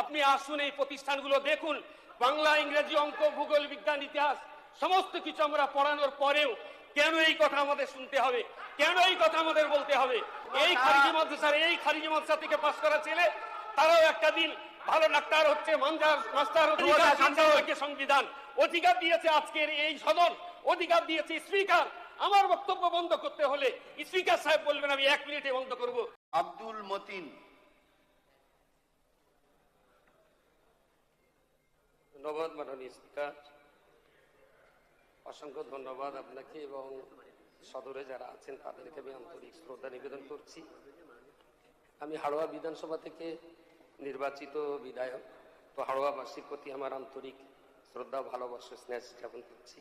আপনি আসুন, এই প্রতিষ্ঠানগুলো দেখুন। বাংলা, ইংরেজি, অঙ্ক, ভূগোল, বিজ্ঞান, ইতিহাস সমস্ত কিছু আমরা পড়ানোর পরেও কেন এই কথা আমাদের শুনতে হবে? কেন এই কথা আমাদের বলতে হবে? এই খারিজি মাদ্রাসা থেকে পাশ করা ছেলে তারাও একটা দিন ভালো ডাক্তার হচ্ছে, মাস্টার হচ্ছে। সংবিধান অধিকার দিয়েছে, আজকের এই সদন অধিকার দিয়েছে স্পিকার। আমার বক্তব্য বন্ধ করতে হলে স্পিকার সাহেব বলবেন, আমি 1 মিনিটে বন্ধ করব। আব্দুল মতিন। ধন্যবাদ মাননীয় স্পিকার, অসংখ্য ধন্যবাদ আপনাকে এবং সদরে যারা আছেন তাদেরকে আমি আন্তরিক শ্রদ্ধা নিবেদন করছি। আমি হাড়োয়া বিধানসভা থেকে নির্বাচিত বিধায়ক, তো হাড়োয়াবাসীর প্রতি আমার আন্তরিক শ্রদ্ধা, ভালোবাসা, স্নেহ জ্ঞাপন করছি।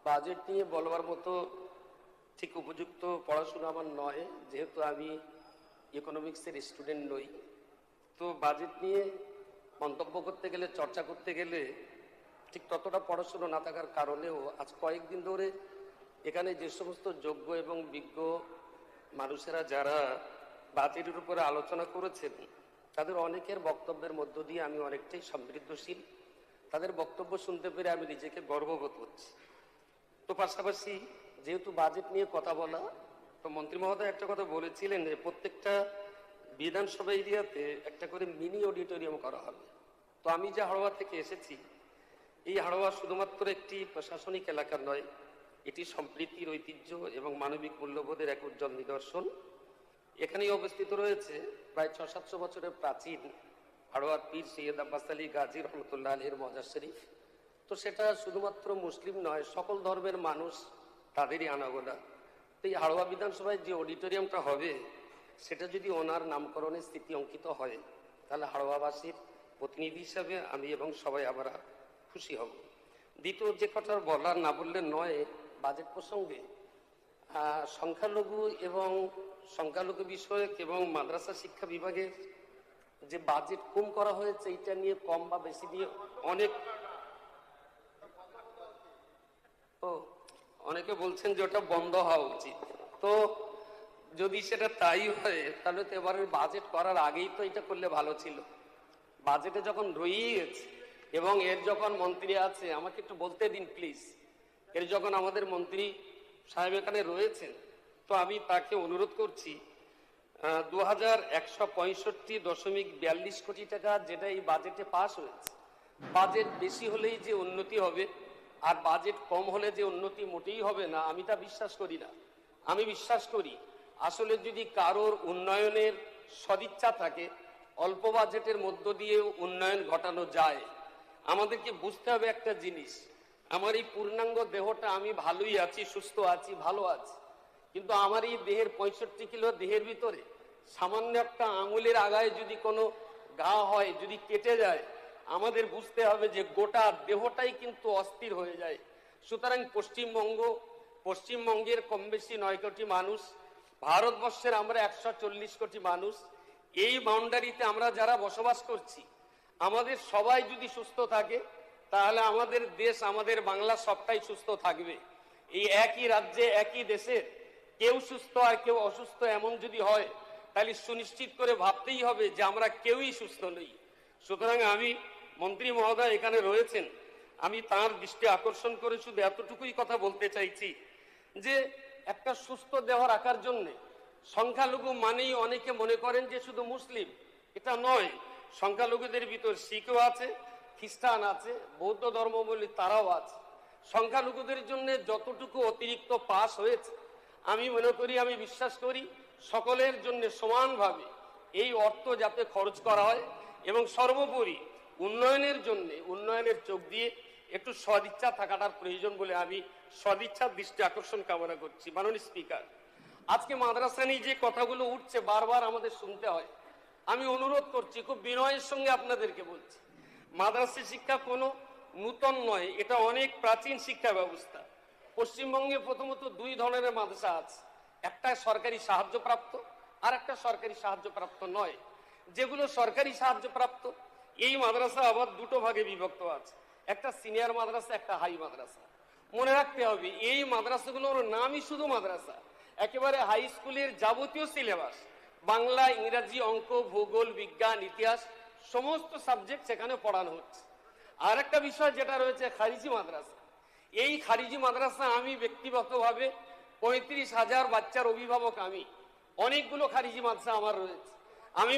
বাজেট নিয়ে বলবার মতো ঠিক উপযুক্ত পড়াশোনা আমার নয়, যেহেতু আমি ইকোনমিক্সের স্টুডেন্ট নই। তো বাজেট নিয়ে মন্তব্য করতে গেলে, চর্চা করতে গেলে ঠিক ততটা পড়াশোনা না থাকার কারণেও আজ কয়েকদিন ধরে এখানে যে সমস্ত যোগ্য এবং বিজ্ঞ মানুষেরা যারা বাজেটের উপরে আলোচনা করেছেন, তাদের অনেকের বক্তব্যের মধ্য দিয়ে আমি অনেকটাই সমৃদ্ধশীল। তাদের বক্তব্য শুনতে পেরে আমি নিজেকে গর্ববোধ করছি। তো পাশাপাশি যেহেতু বাজেট নিয়ে কথা বলা, তো মন্ত্রী মহোদয় একটা কথা বলেছিলেন যে প্রত্যেকটা বিধানসভা এরিয়াতে একটা করে মিনি অডিটোরিয়াম করা হবে। তো আমি যে হাড়োয়া থেকে এসেছি, এই হাড়োয়া শুধুমাত্র একটি প্রশাসনিক এলাকা নয়, এটি সম্প্রীতির ঐতিহ্য এবং মানবিক মূল্যবোধের এক উজ্জ্বল নিদর্শন। এখানেই অবস্থিত রয়েছে প্রায় 600-700 বছরের প্রাচীন হাড়োয়ার পীর সৈয়দ আব্বাস আলী গাজী রহমতুল্লাহ আলীর মাজার শরীফ। তো সেটা শুধুমাত্র মুসলিম নয়, সকল ধর্মের মানুষ তাদেরই আনাগোনা। তো এই হাড়োয়া বিধানসভায় যে অডিটোরিয়ামটা হবে, সেটা যদি ওনার নামকরণে স্মৃতি অঙ্কিত হয়, তাহলে হাড়োয়াবাসীর প্রতিনিধি হিসাবে আমি এবং সবাই আমরা খুশি হব। দ্বিতীয় যে কথা বলার না বললে নয়, বাজেট প্রসঙ্গে সংখ্যালঘু বিষয়ক এবং মাদ্রাসা শিক্ষা বিভাগের যে বাজেট কম করা হয়েছে, এটা নিয়ে কম বা বেশি নিয়ে অনেকে বলছেন যে ওটা বন্ধ হওয়া উচিত। তো যদি সেটা তাই হয়, তাহলে তো এবারে বাজেট করার আগেই তো এটা করলে ভালো ছিল। বাজেটে যখন রয়েই গেছে এবং এর যখন মন্ত্রী আছে, আমাকে একটু বলতে দিন প্লিজ, এর যখন আমাদের মন্ত্রী সাহেব এখানে রয়েছেন, তো আমি তাকে অনুরোধ করছি 2165.42 কোটি টাকা যেটা এই বাজেটে পাস হয়েছে, বাজেট বেশি হলেই যে উন্নতি হবে আর বাজেট কম হলে যে উন্নতি মোটেই হবে না, আমি তা বিশ্বাস করি না। আমি বিশ্বাস করি আসলে যদি কারোর উন্নয়নের সদিচ্ছা থাকে, অল্প বাজেটের মধ্য দিয়ে উন্নয়ন ঘটানো যায়। আমাদেরকে বুঝতে হবে একটা জিনিস, আমার এই পূর্ণাঙ্গ দেহটা, আমি ভালোই আছি, সুস্থ আছি, ভালো আছি, কিন্তু আমার এই দেহের 65 কিলো দেহের ভিতরে সামান্য একটা আঙুলের আগায় যদি কোনো ঘা হয়, যদি কেটে যায়, আমাদের বুঝতে হবে যে গোটা দেহটাই কিন্তু অস্থির হয়ে যায়। সুতরাং পশ্চিমবঙ্গের কম বেশি 9 কোটি মানুষ, ভারতবর্ষের আমরা 140 কোটি মানুষ, এই বাউন্ডারিতে আমরা যারা বসবাস করছি, আমাদের সবাই যদি সুস্থ থাকে, তাহলে আমাদের দেশ, আমাদের বাংলা সবটাই সুস্থ থাকবে। এই একই রাজ্যে, একই দেশে কেউ সুস্থ আর কেউ অসুস্থ এমন যদি হয়, তাহলে সুনিশ্চিত করে ভাবতেই হবে যে আমরা কেউই সুস্থ নই। সুতরাং আমি, মন্ত্রী মহোদয় এখানে রয়েছেন, আমি তার দৃষ্টি আকর্ষণ করে শুধু এতটুকুই কথা বলতে চাইছি যে একটা সুস্থ দেহ রাখার জন্য সংখ্যালঘু মানেই অনেকে মনে করেন যে শুধু মুসলিম, এটা নয়। সংখ্যালঘুদের ভিতর শিখও আছে, খ্রিস্টান আছে, বৌদ্ধ ধর্মাবলম্বী তারাও আছে। সংখ্যালঘুদের জন্য যতটুকু অতিরিক্ত পাস হয়েছে, আমি মনে করি, আমি বিশ্বাস করি সকলের জন্য সমানভাবে এই অর্থ যাতে খরচ করা হয় এবং সর্বোপরি উন্নয়নের জন্য, উন্নয়নের চোখ দিয়ে একটু সদিচ্ছা থাকাটার প্রয়োজন বলে আমি সদিচ্ছার দৃষ্টি আকর্ষণ কামনা করছি। মাননীয় স্পিকার, আজকে মাদ্রাসা নিয়ে যে কথাগুলো উঠছে বারবার আমাদের শুনতে হয়, আমি অনুরোধ করছি, খুব বিনয়ের সঙ্গে আপনাদেরকে বলছি, মাদ্রাসা শিক্ষা কোনো নূতন নয়, এটা অনেক প্রাচীন শিক্ষা ব্যবস্থা। পশ্চিমবঙ্গে প্রথমত 2 ধরনের মাদ্রাসা আছে, একটা সরকারি সাহায্যপ্রাপ্ত আর একটা সরকারি সাহায্যপ্রাপ্ত নয়। যেগুলো সরকারি সাহায্যপ্রাপ্ত, এই মাদ্রাসা আবার 2টো ভাগে বিভক্ত আছে, একটা সিনিয়র মাদ্রাসা, একটা হাই মাদ্রাসা। মনে রাখতে হবে এই মাদ্রাসাগুলোর নামই শুধু মাদ্রাসা, একেবারে হাই স্কুলের যাবতীয় সিলেবাস, বাংলা, ইংরেজি, অঙ্ক, ভূগোল, বিজ্ঞান, ইতিহাস সমস্ত সাবজেক্ট সেখানে পড়ানো হচ্ছে। আর একটা বিষয় যেটা রয়েছে খারিজি মাদ্রাসা, এই খারিজি মাদ্রাসা আমি ব্যক্তিগতভাবে 35,000 বাচ্চার অভিভাবক, আমি অনেকগুলো খারিজি মাদ্রাসা আমার রয়েছে। আমি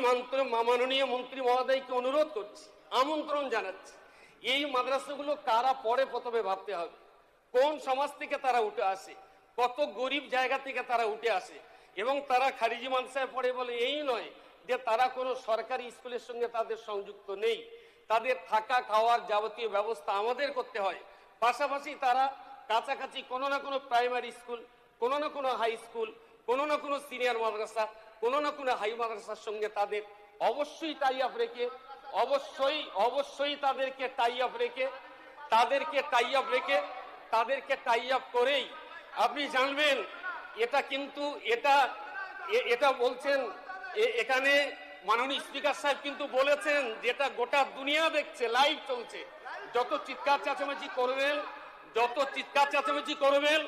মাননীয় মন্ত্রী মহোদয়কে অনুরোধ করছি, আমন্ত্রণ জানাচ্ছি, এই মাদ্রাসাগুলো কারা পড়ে প্রথমে ভাবতে হবে, কোন সমাজ থেকে তারা উঠে আসে, কত গরিব জায়গা থেকে তারা উঠে আসে, এবং তারা খারিজি মাদ্রাসায় পড়ে বলে এই নয় যে তারা কোনো সরকারি স্কুলের সঙ্গে তাদের সংযুক্ত নেই, তাদের থাকা খাওয়ার যাবতীয় ব্যবস্থা আমাদের করতে হয়। পাশাপাশি তারা কাছাকাছি কোনো না কোনো প্রাইমারি স্কুল, কোনো না কোনো হাই স্কুল, কোনো না কোনো সিনিয়র মাদ্রাসা, কোনো না কোনো হাই মাদ্রাসার সঙ্গে তাদের অবশ্যই টাই আপ রেখে, অবশ্যই তাদেরকে টাই আপ করেই আপনি জানবেন। এটা কিন্তু এটা বলছেন এখানে মাননীয় স্পিকার সাহেব কিন্তু বলেছেন, যেটা গোটা দুনিয়া দেখছে, লাইভ চলছে। যত চিৎকার চেঁচামেচি করবেন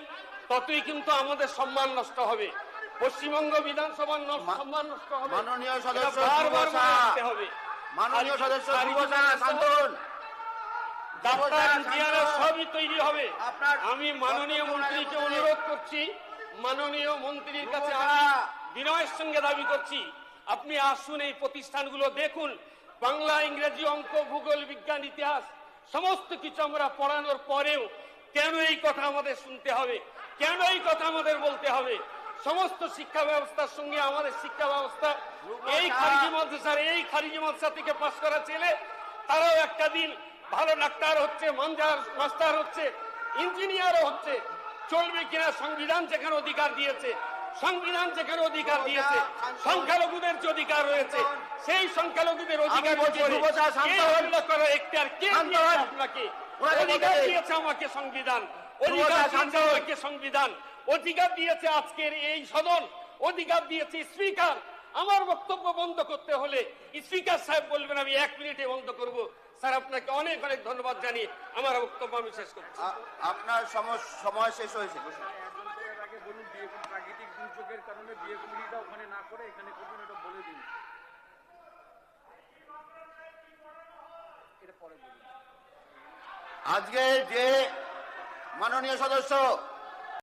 ততই কিন্তু আমাদের সম্মান নষ্ট হবে, পশ্চিমবঙ্গ বিধানসভার সম্মান নষ্ট হবে। মাননীয় সদস্য বারবার বলতে হবে, মাননীয় সদস্য ডাক্তার ইঞ্জিনিয়ার সবই তৈরি হবে। আমি মাননীয় মন্ত্রীকে অনুরোধ করছি, মাননীয় মন্ত্রীর কাছে আমি বিনয়ের সঙ্গে দাবি করছি, আপনি আসুন, এই প্রতিষ্ঠানগুলো দেখুন। বাংলা, ইংরেজি, অঙ্ক, ভূগোল, বিজ্ঞান, ইতিহাস সমস্ত কিছু আমরা পড়ানোর পরেও কেন এই কথা আমাদের শুনতে হবে, কেন এই কথা আমাদের বলতে হবে? সমস্ত শিক্ষা ব্যবস্থার সঙ্গে আমাদের শিক্ষা ব্যবস্থা, এই খারিজি মাদ্রাসা থেকে পাশ করা ছেলে তারাও একটা দিন ভালো ডাক্তার হচ্ছে, মাস্টার হচ্ছে, ইঞ্জিনিয়ারও হচ্ছে। চলবে কিনা? সংবিধান যেখানে অধিকার দিয়েছে, সংখ্যালঘুদের যে অধিকার রয়েছে, সেই সংখ্যালঘুদের অধিকার আপনাকে অধিকার দিয়েছে, আমাকে সংবিধান অধিকার দিয়েছে, আজকের এই সদন অধিকার দিয়েছে স্পিকার। আমার বক্তব্য বন্ধ করতে হলে স্পিকার সাহেব বলবেন আমি 1 মিনিটে বন্ধ করব। স্যার, আপনাকে অনেক অনেক ধন্যবাদ জানিয়ে আমার বক্তব্য আমি শেষ করছি। আপনার সময় শেষ হয়েছে। প্রাকৃতিক দুর্যোগের কারণে বিয়ে কমিটিটা ওখানে না করে এখানে করবেন, এটা বলে দিন। আজকে যে মাননীয় সদস্য